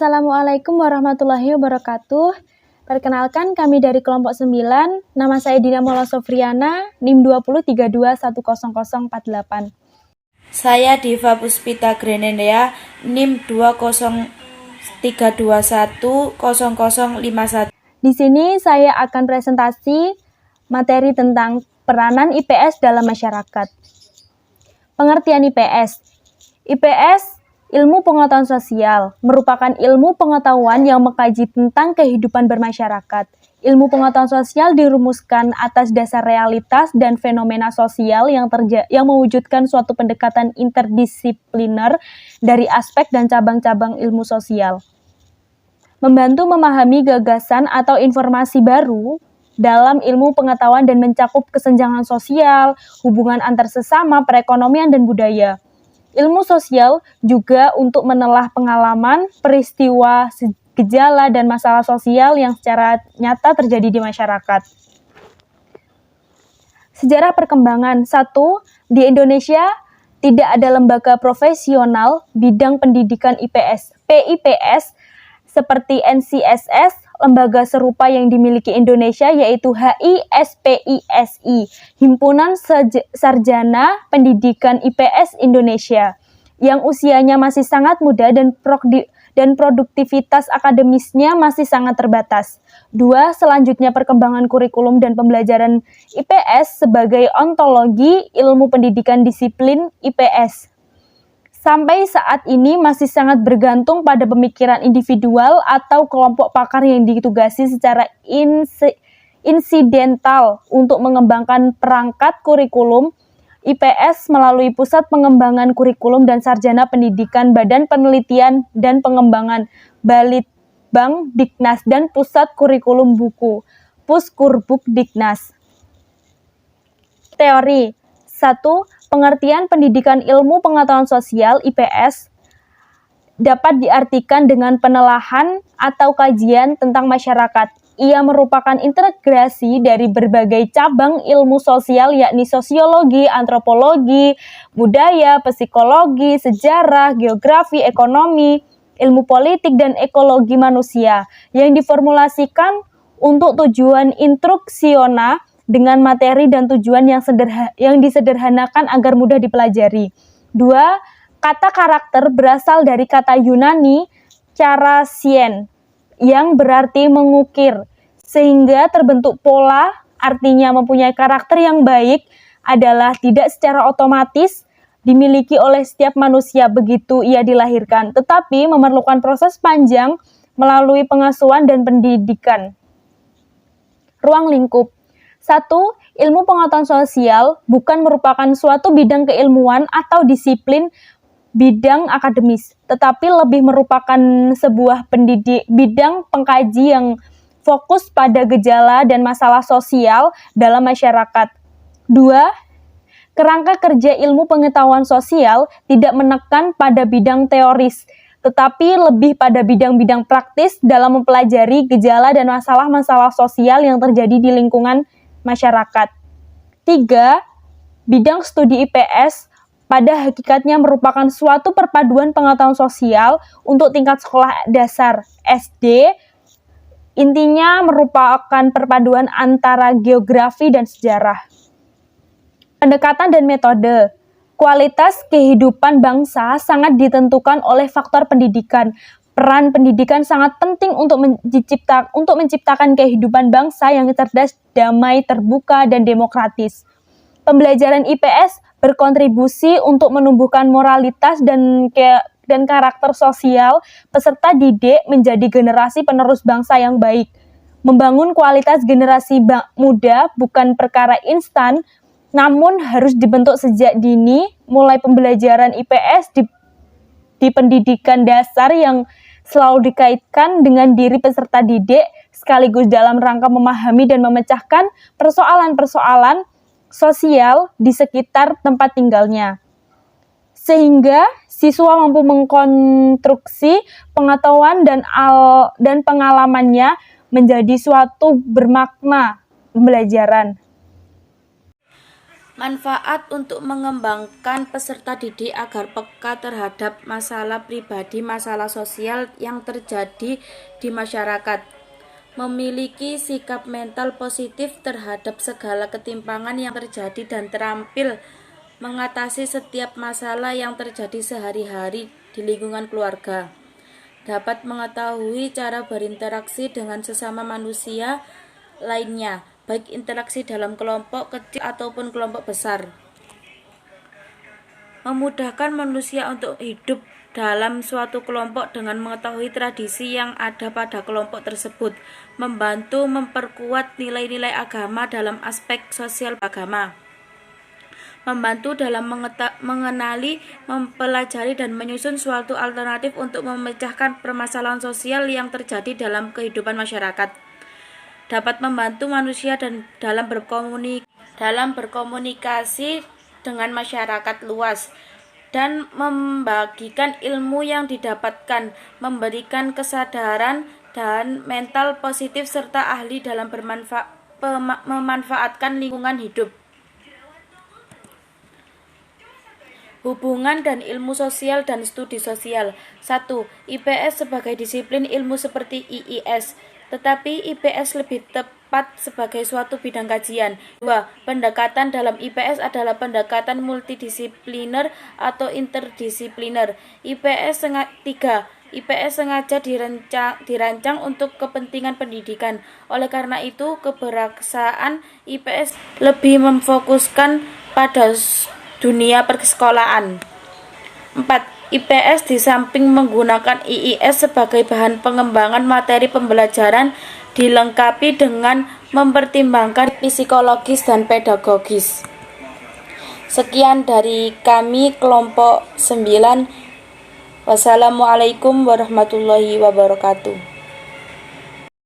Assalamualaikum warahmatullahi wabarakatuh. Perkenalkan kami dari kelompok 9, nama saya Dina Mola Sofriana, NIM 2032100048. Saya Diva Puspita Grenendea, NIM 203210051. Di sini saya akan presentasi materi tentang peranan IPS dalam masyarakat. Pengertian IPS. IPS, ilmu pengetahuan sosial, merupakan ilmu pengetahuan yang mengkaji tentang kehidupan bermasyarakat. Ilmu pengetahuan sosial dirumuskan atas dasar realitas dan fenomena sosial yang mewujudkan suatu pendekatan interdisipliner dari aspek dan cabang-cabang ilmu sosial. Membantu memahami gagasan atau informasi baru dalam ilmu pengetahuan dan mencakup kesenjangan sosial, hubungan antar sesama, perekonomian, dan budaya. Ilmu sosial juga untuk menelah pengalaman, peristiwa, gejala, dan masalah sosial yang secara nyata terjadi di masyarakat. Sejarah perkembangan. 1. Di Indonesia tidak ada lembaga profesional bidang pendidikan IPS, PIPS, seperti NCSS. Lembaga serupa yang dimiliki Indonesia yaitu HISPISI, Himpunan Sarjana Pendidikan IPS Indonesia, yang usianya masih sangat muda dan produktivitas akademisnya masih sangat terbatas. 2. Selanjutnya perkembangan kurikulum dan pembelajaran IPS sebagai ontologi ilmu pendidikan disiplin IPS. Sampai saat ini masih sangat bergantung pada pemikiran individual atau kelompok pakar yang ditugasi secara insidental untuk mengembangkan perangkat kurikulum IPS melalui Pusat Pengembangan Kurikulum dan Sarjana Pendidikan Badan Penelitian dan Pengembangan Balitbang Diknas dan Pusat Kurikulum Buku Puskurbuk Diknas. Teori. 1. Pengertian pendidikan ilmu pengetahuan sosial IPS dapat diartikan dengan penelahan atau kajian tentang masyarakat. Ia merupakan integrasi dari berbagai cabang ilmu sosial yakni sosiologi, antropologi, budaya, psikologi, sejarah, geografi, ekonomi, ilmu politik, dan ekologi manusia yang diformulasikan untuk tujuan instruksional dengan materi dan tujuan yang disederhanakan agar mudah dipelajari. 2. Kata karakter berasal dari kata Yunani charasien yang berarti mengukir, sehingga terbentuk pola, artinya mempunyai karakter yang baik adalah tidak secara otomatis dimiliki oleh setiap manusia begitu ia dilahirkan, tetapi memerlukan proses panjang melalui pengasuhan dan pendidikan. Ruang lingkup. 1. Ilmu pengetahuan sosial bukan merupakan suatu bidang keilmuan atau disiplin bidang akademis, tetapi lebih merupakan sebuah bidang pengkaji yang fokus pada gejala dan masalah sosial dalam masyarakat. 2. Kerangka kerja ilmu pengetahuan sosial tidak menekan pada bidang teoris, tetapi lebih pada bidang-bidang praktis dalam mempelajari gejala dan masalah-masalah sosial yang terjadi di lingkungan masyarakat. 3. Bidang studi IPS pada hakikatnya merupakan suatu perpaduan pengetahuan sosial untuk tingkat sekolah dasar SD. Intinya merupakan perpaduan antara geografi dan sejarah. Pendekatan dan metode. Kualitas kehidupan bangsa sangat ditentukan oleh faktor pendidikan. Peran pendidikan sangat penting untuk menciptakan kehidupan bangsa yang cerdas, damai, terbuka, dan demokratis. Pembelajaran IPS berkontribusi untuk menumbuhkan moralitas dan karakter sosial peserta didik menjadi generasi penerus bangsa yang baik. Membangun kualitas generasi muda bukan perkara instan, namun harus dibentuk sejak dini, mulai pembelajaran IPS di pendidikan dasar yang selalu dikaitkan dengan diri peserta didik, sekaligus dalam rangka memahami dan memecahkan persoalan-persoalan sosial di sekitar tempat tinggalnya. Sehingga siswa mampu mengkonstruksi pengetahuan dan pengalamannya menjadi suatu bermakna pembelajaran. Manfaat untuk mengembangkan peserta didik agar peka terhadap masalah pribadi, masalah sosial yang terjadi di masyarakat. Memiliki sikap mental positif terhadap segala ketimpangan yang terjadi dan terampil mengatasi setiap masalah yang terjadi sehari-hari di lingkungan keluarga. Dapat mengetahui cara berinteraksi dengan sesama manusia lainnya, baik interaksi dalam kelompok kecil ataupun kelompok besar. Memudahkan manusia untuk hidup dalam suatu kelompok dengan mengetahui tradisi yang ada pada kelompok tersebut. Membantu memperkuat nilai-nilai agama dalam aspek sosial agama. Membantu dalam mengenali, mempelajari, dan menyusun suatu alternatif untuk memecahkan permasalahan sosial yang terjadi dalam kehidupan masyarakat. Dapat membantu manusia dan dalam berkomunikasi dengan masyarakat luas dan membagikan ilmu yang didapatkan, memberikan kesadaran dan mental positif serta ahli dalam memanfaatkan lingkungan hidup. Hubungan dan ilmu sosial dan studi sosial. 1. IPS sebagai disiplin ilmu seperti IIS, tetapi IPS lebih tepat sebagai suatu bidang kajian. 2. Pendekatan dalam IPS adalah pendekatan multidisipliner atau interdisipliner. 3. IPS sengaja dirancang untuk kepentingan pendidikan. Oleh karena itu, kebersamaan IPS lebih memfokuskan pada dunia persekolahan. 4. IPS di samping menggunakan IIS sebagai bahan pengembangan materi pembelajaran dilengkapi dengan mempertimbangkan psikologis dan pedagogis. Sekian dari kami kelompok 9. Wassalamualaikum warahmatullahi wabarakatuh.